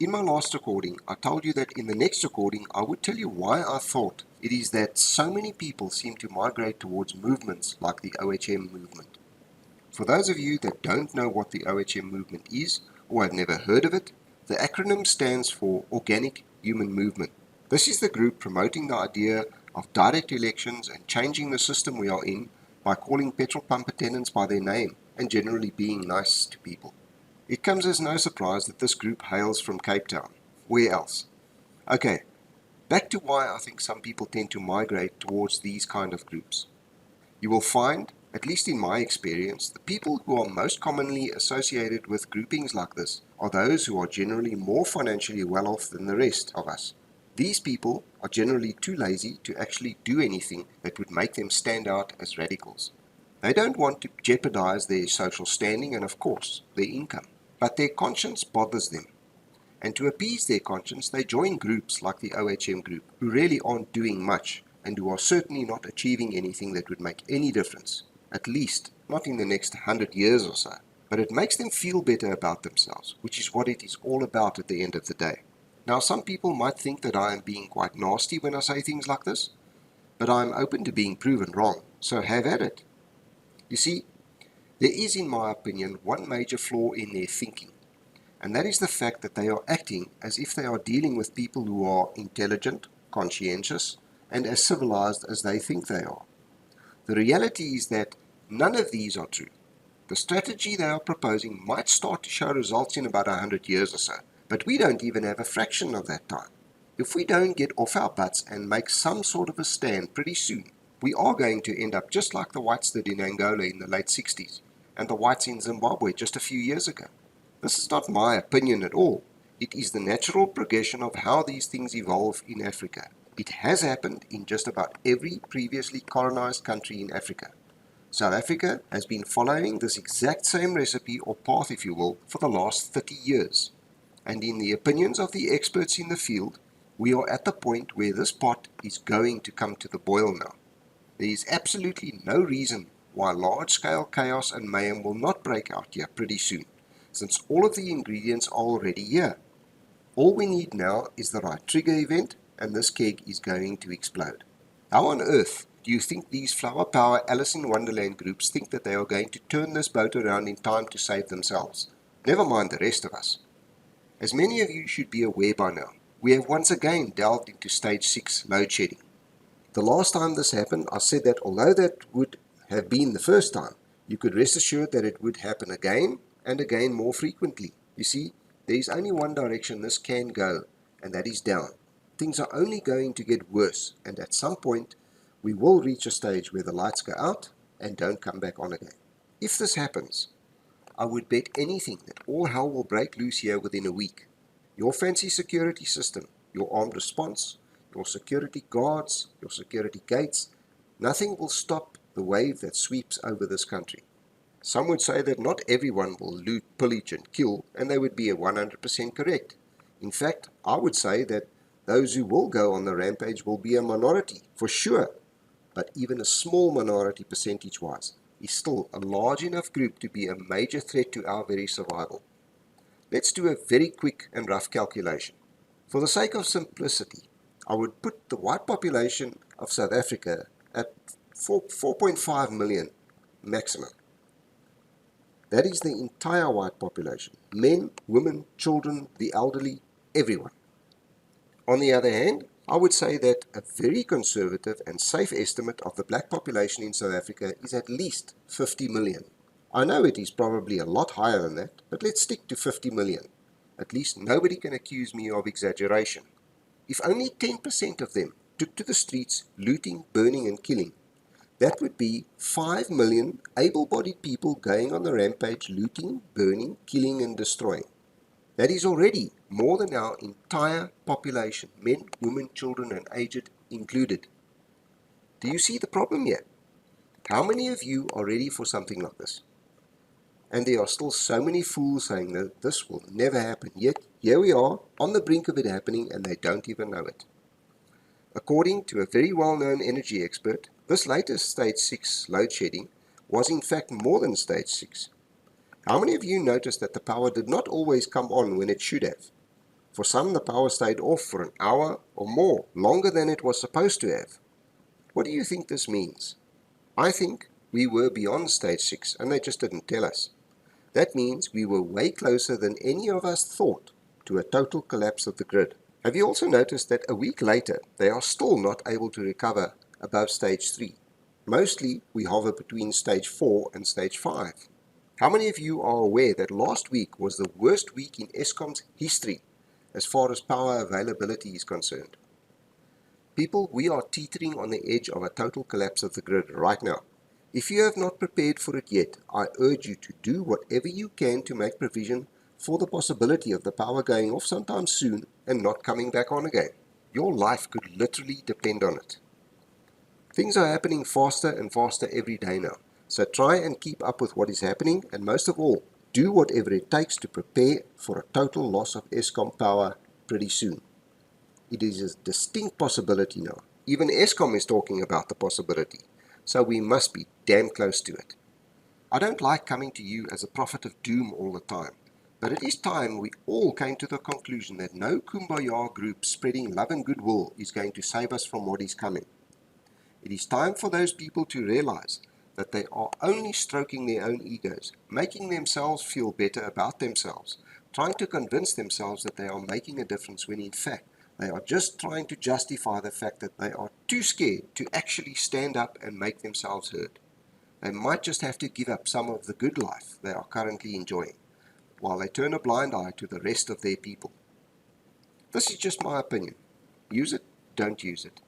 In my last recording, I told you that in the next recording I would tell you why I thought it is that so many people seem to migrate towards movements like the OHM movement. For those of you that don't know what the OHM movement is, or have never heard of it, the acronym stands for Organic Human Movement. This is the group promoting the idea of direct elections and changing the system we are in by calling petrol pump attendants by their name and generally being nice to people. It comes as no surprise that this group hails from Cape Town. Where else? Okay, back to why I think some people tend to migrate towards these kind of groups. You will find, at least in my experience, the people who are most commonly associated with groupings like this are those who are generally more financially well off than the rest of us. These people are generally too lazy to actually do anything that would make them stand out as radicals. They don't want to jeopardize their social standing and, of course, their income. But their conscience bothers them. And to appease their conscience, they join groups like the OHM group, who really aren't doing much and who are certainly not achieving anything that would make any difference, at least not in the next 100 years or so. But it makes them feel better about themselves, which is what it is all about at the end of the day. Now, some people might think that I am being quite nasty when I say things like this, but I am open to being proven wrong, so have at it. You see, there is, in my opinion, one major flaw in their thinking, and that is the fact that they are acting as if they are dealing with people who are intelligent, conscientious, and as civilized as they think they are. The reality is that none of these are true. The strategy they are proposing might start to show results in about 100 years or so, but we don't even have a fraction of that time. If we don't get off our butts and make some sort of a stand pretty soon, we are going to end up just like the whites did in Angola in the late 60s and the whites in Zimbabwe just a few years ago. This is not my opinion at all. It is the natural progression of how these things evolve in Africa. It has happened in just about every previously colonized country in Africa. South Africa has been following this exact same recipe or path, if you will, for the last 30 years. And in the opinions of the experts in the field, we are at the point where this pot is going to come to the boil now. There is absolutely no reason why large-scale chaos and mayhem will not break out here pretty soon, since all of the ingredients are already here. All we need now is the right trigger event, and this keg is going to explode. How on earth do you think these flower power Alice in Wonderland groups think that they are going to turn this boat around in time to save themselves? Never mind the rest of us. As many of you should be aware by now, we have once again delved into stage 6 load shedding. The last time this happened, I said that although that would have been the first time, you could rest assured that it would happen again and again more frequently. You see, there is only one direction this can go, and that is down. Things are only going to get worse, and at some point, we will reach a stage where the lights go out and don't come back on again. If this happens, I would bet anything that all hell will break loose here within a week. Your fancy security system, your armed response, your security guards, your security gates, nothing will stop the wave that sweeps over this country. Some would say that not everyone will loot, pillage and kill, and they would be 100% correct. In fact, I would say that those who will go on the rampage will be a minority, for sure, but even a small minority percentage-wise is still a large enough group to be a major threat to our very survival. Let's do a very quick and rough calculation. For the sake of simplicity, I would put the white population of South Africa at 4.5 million maximum. That is the entire white population. Men, women, children, the elderly, everyone. On the other hand, I would say that a very conservative and safe estimate of the black population in South Africa is at least 50 million. I know it is probably a lot higher than that, but let's stick to 50 million. At least nobody can accuse me of exaggeration. If only 10% of them took to the streets looting, burning and killing, that would be 5 million able-bodied people going on the rampage looting, burning, killing and destroying. That is already more than our entire population, men, women, children and aged included. Do you see the problem here? How many of you are ready for something like this? And there are still so many fools saying that this will never happen, yet here we are on the brink of it happening and they don't even know it. According to a very well-known energy expert, this latest stage 6 load shedding was in fact more than stage 6. How many of you noticed that the power did not always come on when it should have? For some, the power stayed off for an hour or more, longer than it was supposed to have. What do you think this means? I think we were beyond stage 6 and they just didn't tell us. That means we were way closer than any of us thought to a total collapse of the grid. Have you also noticed that a week later they are still not able to recover above stage 3? Mostly we hover between stage 4 and stage 5. How many of you are aware that last week was the worst week in Eskom's history as far as power availability is concerned? People, we are teetering on the edge of a total collapse of the grid right now. If you have not prepared for it yet, I urge you to do whatever you can to make provision for the possibility of the power going off sometime soon and not coming back on again. Your life could literally depend on it. Things are happening faster and faster every day now, so try and keep up with what is happening, and most of all, do whatever it takes to prepare for a total loss of Eskom power pretty soon. It is a distinct possibility now. Even Eskom is talking about the possibility, so we must be damn close to it. I don't like coming to you as a prophet of doom all the time, but it is time we all came to the conclusion that no kumbaya group spreading love and goodwill is going to save us from what is coming. It is time for those people to realize that they are only stroking their own egos, making themselves feel better about themselves, trying to convince themselves that they are making a difference when in fact they are just trying to justify the fact that they are too scared to actually stand up and make themselves heard. They might just have to give up some of the good life they are currently enjoying, while they turn a blind eye to the rest of their people. This is just my opinion. Use it, don't use it.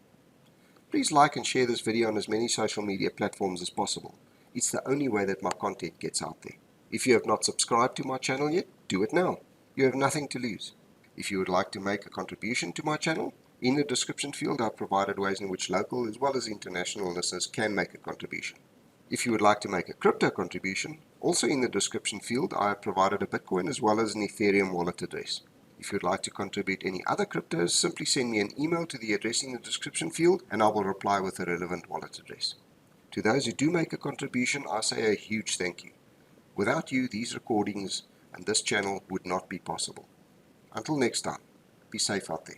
Please like and share this video on as many social media platforms as possible. It's the only way that my content gets out there. If you have not subscribed to my channel yet, do it now. You have nothing to lose. If you would like to make a contribution to my channel, in the description field I've provided ways in which local as well as international listeners can make a contribution. If you would like to make a crypto contribution, also in the description field I have provided a Bitcoin as well as an Ethereum wallet address. If you would like to contribute any other cryptos, simply send me an email to the address in the description field and I will reply with a relevant wallet address. To those who do make a contribution, I say a huge thank you. Without you, these recordings and this channel would not be possible. Until next time, be safe out there.